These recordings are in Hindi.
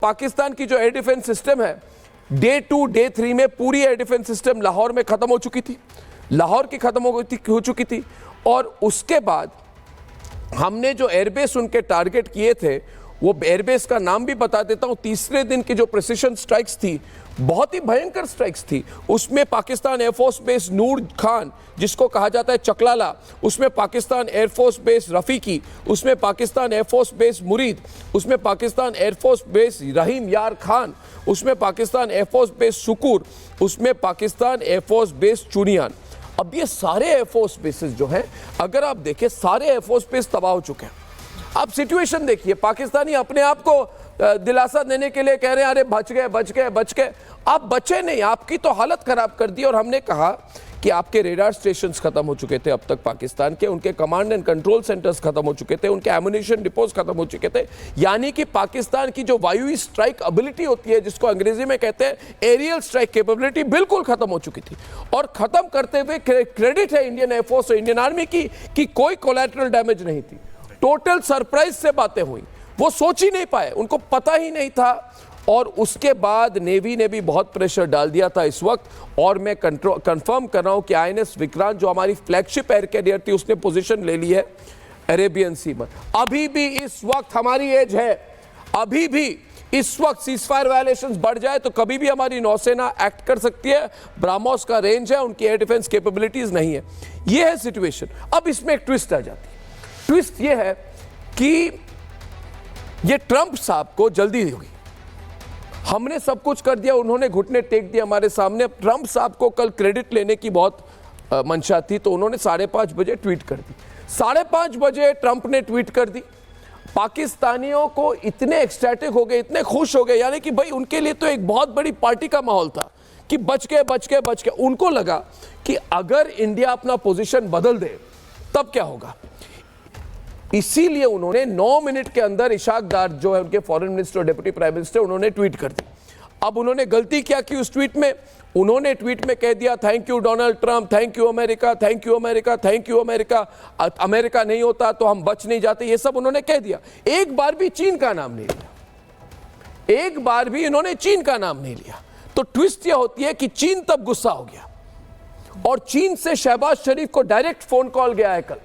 पाकिस्तान की जो एयर डिफेंस सिस्टम है, डे 2 डे 3 में पूरी एयर डिफेंस सिस्टम लाहौर में खत्म हो चुकी थी, लाहौर की खत्म हो चुकी थी। और उसके बाद हमने जो एयरबेस उनके टारगेट किए थे, वो एयरबेस का नाम भी बता देता हूं। तीसरे दिन की जो प्रिसिशन स्ट्राइक्स थी, बहुत ही भयंकर स्ट्राइक्स थी। उसमें पाकिस्तान एयरफोर्स बेस नूर खान, जिसको कहा जाता है चकलाला, उसमें पाकिस्तान एयरफोर्स बेस रफ़ीकी, उसमें पाकिस्तान एयरफोर्स बेस मुरीद, उसमें पाकिस्तान एयरफोर्स बेस रहीम यार खान, उसमें पाकिस्तान एयरफोर्स बेस शुकुर, उसमें पाकिस्तान एयरफोर्स बेस चुनियान। अब ये सारे एयरफोर्स बेसेस जो हैं, अगर आप देखें, सारे एयरफोर्स बेस तबाह हो चुके हैं। आप सिचुएशन देखिए, पाकिस्तानी अपने आप को दिलासा देने के लिए कह रहे हैं अरे बच गए बच गए बच गए। आप बचे नहीं, आपकी तो हालत खराब कर दी। और हमने कहा कि आपके रेडार स्टेशंस खत्म हो चुके थे अब तक पाकिस्तान के, उनके कमांड एंड कंट्रोल सेंटर्स खत्म हो चुके थे, उनके एमुनिशन डिपोज खत्म हो चुके थे। यानी कि पाकिस्तान की जो वायुई स्ट्राइक एबिलिटी होती है, जिसको अंग्रेजी में कहते हैं एरियल स्ट्राइक कैपेबिलिटी, बिल्कुल खत्म हो चुकी थी। और खत्म करते हुए क्रेडिट है इंडियन एयरफोर्स और इंडियन आर्मी की कि कोई कोलैटरल डैमेज नहीं थी। टोटल सरप्राइज से बातें हुई, वो सोच ही नहीं पाए, उनको पता ही नहीं था। और उसके बाद नेवी ने भी बहुत प्रेशर डाल दिया था इस वक्त। और मैं कंफर्म कर रहा हूं कि आईएनएस विक्रांत, जो हमारी फ्लैगशिप एयर कैरियर थी, उसने पोजीशन ले ली है अरेबियन सी में। अभी भी इस वक्त हमारी एज है, अभी भी इस वक्त सीजफायर वायलेशंस बढ़ जाए तो कभी भी हमारी नौसेना एक्ट कर सकती है। ब्राह्मोस का रेंज है, उनकी एयर डिफेंस कैपेबिलिटीज नहीं है। ये है सिचुएशन। अब इसमें एक ट्विस्ट आ जाती है। ट्विस्ट ये है कि ये ट्रंप साहब को जल्दी होगी। हमने सब कुछ कर दिया, उन्होंने घुटने टेक दिए हमारे सामने। ट्रंप साहब को कल क्रेडिट लेने की बहुत मंशा थी, तो उन्होंने 5:30 बजे ट्वीट कर दी। 5:30 बजे ट्रंप ने ट्वीट कर दी। पाकिस्तानियों को इतने एक्सटैटिक हो गए, इतने खुश हो गए, यानी कि भाई उनके लिए तो एक बहुत बड़ी पार्टी का माहौल था कि बच गए बच गए बच गए। उनको लगा कि अगर इंडिया अपना पोजीशन बदल दे तब क्या होगा। इसीलिए उन्होंने 9 मिनट के अंदर इशाक डार, जो है उनके फॉरेन मिनिस्टर और डिप्टी प्राइम मिनिस्टर, उन्होंने ट्वीट कर दी। अब उन्होंने गलती क्या की उस ट्वीट में? उन्होंने ट्वीट में कह दिया thank you Donald Trump, thank you America, thank you America, thank you America, America नहीं होता तो हम बच नहीं जाते, ये सब उन्होंने कह दिया। एक बार भी चीन का नाम नहीं लिया, एक बार भी इन्होंने चीन का नाम नहीं लिया। तो ट्विस्ट यह होती है कि चीन तब गुस्सा हो गया और चीन से शहबाज शरीफ को डायरेक्ट फोन कॉल गया है कल।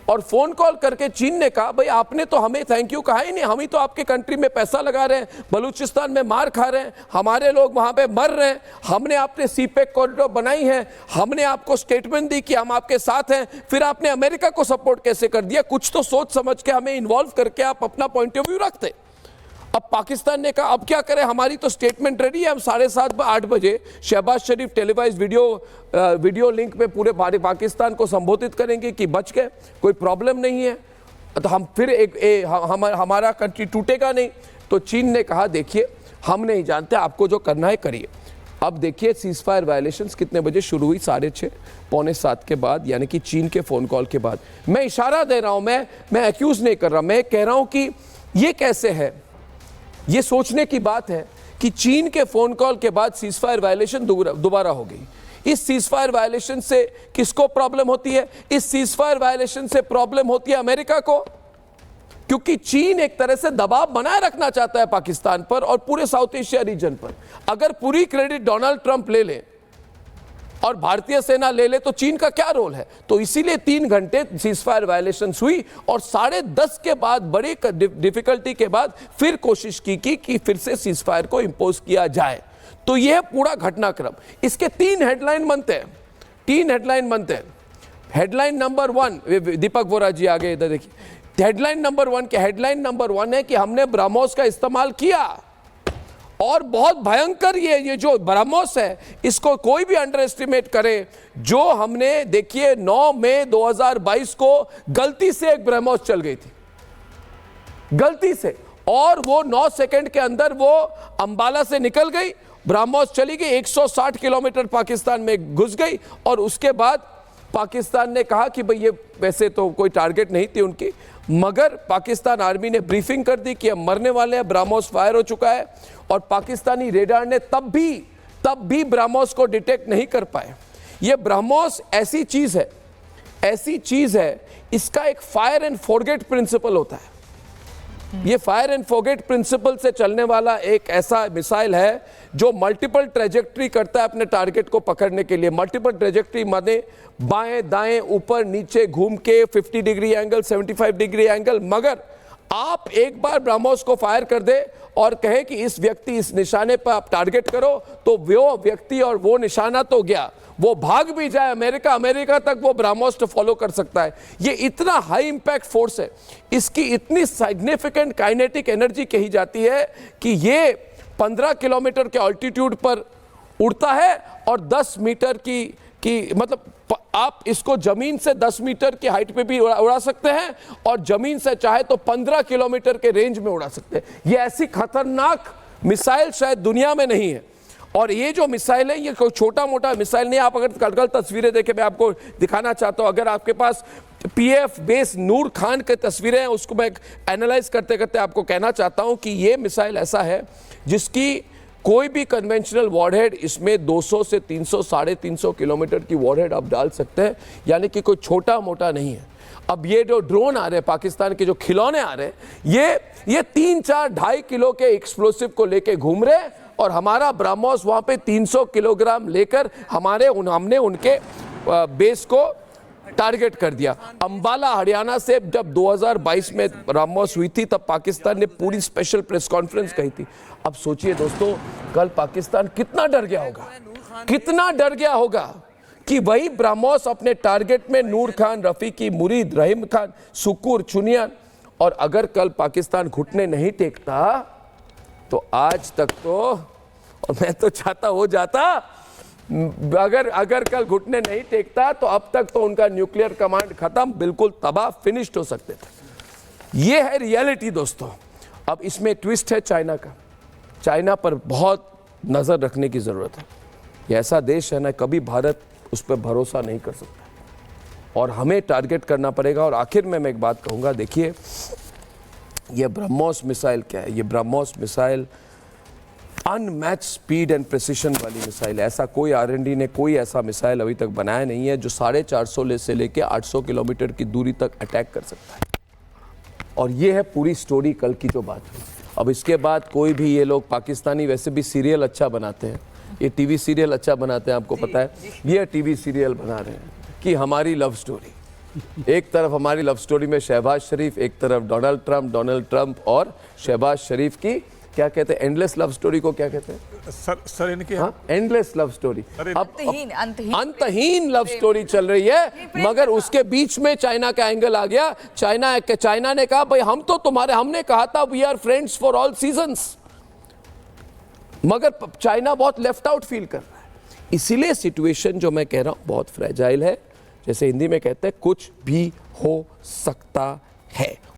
और फोन कॉल करके चीन ने कहा भाई आपने तो हमें थैंक यू कहा ही नहीं, हम ही तो आपके कंट्री में पैसा लगा रहे हैं, बलूचिस्तान में मार खा रहे हैं, हमारे लोग वहां पे मर रहे हैं, हमने आपने सीपेक कॉरिडोर बनाई है, हमने आपको स्टेटमेंट दी कि हम आपके साथ हैं, फिर आपने अमेरिका को सपोर्ट कैसे कर दिया? कुछ तो सोच समझ के हमें इन्वॉल्व करके आप अपना पॉइंट ऑफ व्यू रखते। अब पाकिस्तान ने कहा अब क्या करें, हमारी तो स्टेटमेंट रेडी है, हम 7:30-8 बजे शहबाज शरीफ टेलीवाइज वीडियो लिंक पे पूरे पाकिस्तान को संबोधित करेंगे कि बच गए, कोई प्रॉब्लम नहीं है, तो हम फिर हमारा कंट्री टूटेगा नहीं। तो चीन ने कहा देखिए हम नहीं जानते, आपको जो करना है करिए। अब देखिए सीजफायर वायलेशंस कितने बजे शुरू हुई? 6:30 पौने 7 के बाद, यानी कि चीन के फोन कॉल के बाद। मैं इशारा दे रहा हूं, मैं एक्यूज नहीं कर रहा, मैं कह रहा हूं कि ये कैसे है। ये सोचने की बात है कि चीन के फोन कॉल के बाद सीजफायर वायलेशन दोबारा हो गई। इस सीजफायर वायलेशन से किसको प्रॉब्लम होती है? इस सीजफायर वायलेशन से प्रॉब्लम होती है अमेरिका को, क्योंकि चीन एक तरह से दबाव बनाए रखना चाहता है पाकिस्तान पर और पूरे साउथ एशिया रीजन पर। अगर पूरी क्रेडिट डोनाल्ड ट्रंप ले ले और भारतीय सेना ले ले तो चीन का क्या रोल है? तो इसीलिए 3 घंटे सीजफायर वायलेशंस हुई और 10:30 के बाद बड़ी डिफिकल्टी के बाद फिर कोशिश की कि फिर से सीजफायर को इंपोज किया जाए। तो यह पूरा घटनाक्रम, इसके 3 हेडलाइन बनते हैं, 3 हेडलाइन बनते हैं। हेडलाइन नंबर 1, दीपक वोरा जी आगे इधर देखिए। हेडलाइन नंबर 1 क्या? हेडलाइन नंबर 1 है कि हमने ब्रह्मोस का इस्तेमाल किया और बहुत भयंकर ये जो ब्रह्मोस है, इसको कोई भी अंडर एस्टिमेट करे। जो हमने देखिए 9 मई 2022 को गलती से एक ब्रह्मोस चल गई थी, गलती से, और वो 9 सेकंड के अंदर वो अंबाला से निकल गई, ब्रह्मोस चली गई, 160 किलोमीटर पाकिस्तान में घुस गई। और उसके बाद पाकिस्तान ने कहा कि भाई ये वैसे तो कोई टारगेट नहीं थी उनकी, मगर पाकिस्तान आर्मी ने ब्रीफिंग कर दी कि हम मरने वाले हैं, ब्रह्मोस फायर हो चुका है। और पाकिस्तानी रेडार ने तब भी ब्रह्मोस को डिटेक्ट नहीं कर पाए। ये ब्रह्मोस ऐसी चीज है, इसका एक फायर एंड फॉरगेट प्रिंसिपल होता है। ये फायर एंड फॉरगेट प्रिंसिपल से चलने वाला एक ऐसा मिसाइल है जो मल्टीपल ट्रेजेक्ट्री करता है अपने टारगेट को पकड़ने के लिए। मल्टीपल ट्रेजेक्ट्री माने बाएं दाएं ऊपर नीचे घूम के 50 डिग्री एंगल 75 डिग्री एंगल। मगर आप एक बार ब्रह्मोस को फायर कर दे और कहे कि इस व्यक्ति इस निशाने पर आप टारगेट करो, तो वो व्यक्ति और वो निशाना तो गया, वो भाग भी जाए अमेरिका तक वो ब्रह्मोस फॉलो कर सकता है। ये इतना हाई इंपैक्ट फोर्स है, इसकी इतनी सिग्निफिकेंट काइनेटिक एनर्जी कही जाती है कि ये 15 किलोमीटर के ऑल्टीट्यूड पर उड़ता है और 10 मीटर की मतलब आप इसको जमीन से 10 मीटर की हाइट पे भी उड़ा सकते हैं और जमीन से चाहे तो 15 किलोमीटर के रेंज में उड़ा सकते हैं। ये ऐसी खतरनाक मिसाइल शायद दुनिया में नहीं है। और ये जो मिसाइल है ये कोई छोटा मोटा मिसाइल नहीं। आप अगर कल तस्वीरें देखें, मैं आपको दिखाना चाहता हूं, अगर आपके पास पीएफ बेस नूर खान की तस्वीरें हैं, उसको मैं एनालाइज करते करते आपको कहना चाहता हूं कि ये मिसाइल ऐसा है जिसकी कोई भी कन्वेंशनल वॉरहेड इसमें 200 से 300 350 किलोमीटर की वॉरहेड आप डाल सकते हैं, यानी कि कोई छोटा मोटा नहीं है। अब ये जो ड्रोन आ रहे हैं पाकिस्तान के, जो खिलौने आ रहे हैं, ये 3-4 2.5 किलो के एक्सप्लोसिव को लेके घूम रहे हैं और हमारा ब्रह्मोस वहां पे 300 किलोग्राम लेकर हमने उनके बेस को टारगेट कर दिया। अंबाला हरियाणा से जब 2022 में ब्रह्मोस हुई थी तब पाकिस्तान ने पूरी स्पेशल प्रेस कॉन्फ्रेंस कही थी। अब सोचिए दोस्तों, कल पाकिस्तान कितना डर गया होगा कि वही ब्रह्मोस अपने टारगेट में नूर खान, रफीकी, मुरीद, रहीम खान, सुकूर, चुनियान, और अगर कल पाकिस्तान घुटने नहीं टेकता तो आज तक तो, और मैं तो चाहता हो जाता, अगर कल घुटने नहीं टेकता तो अब तक तो उनका न्यूक्लियर कमांड खत्म, बिल्कुल तबाह, फिनिश्ड हो सकते थे। ये है रियलिटी दोस्तों। अब इसमें ट्विस्ट है चाइना का। चाइना पर बहुत नज़र रखने की ज़रूरत है। ये ऐसा देश है ना, कभी भारत उस पर भरोसा नहीं कर सकता और हमें टारगेट करना पड़ेगा। और आखिर में मैं एक बात कहूँगा, देखिए ये ब्रह्मोस मिसाइल क्या है। ये BrahMos missile unmatch speed and precision वाली मिसाइल है। ऐसा कोई R&D ने कोई ऐसा मिसाइल अभी तक बनाया नहीं है जो 450 से लेके 800 किलोमीटर की दूरी तक अटैक कर सकता है। और ये है पूरी स्टोरी कल की जो बात हुई। अब इसके बाद कोई भी, ये लोग पाकिस्तानी वैसे भी सीरियल अच्छा बनाते हैं, ये टीवी सीरियल अच्छा बनाते हैं, आपको पता है। ये टीवी सीरियल बना रहे हैं कि हमारी लव स्टोरी, एक तरफ हमारी लव स्टोरी में शहबाज शरीफ, एक तरफ डोनाल्ड ट्रंप और शहबाज शरीफ की क्या कहते हैं, एंडलेस लव स्टोरी को क्या कहते हैं सर इनके, एंडलेस लव स्टोरी, अंतहीन लव स्टोरी चल रही है। मगर उसके बीच में चाइना का एंगल आ गया। चाइना ने कहा भाई हम तो हमने कहा था we are friends for all seasons, मगर चाइना बहुत लेफ्ट आउट फील कर रहा है। इसीलिए सिचुएशन जो मैं कह रहा हूं बहुत फ्रेजाइल है। जैसे हिंदी में कहते हैं कुछ भी हो सकता है।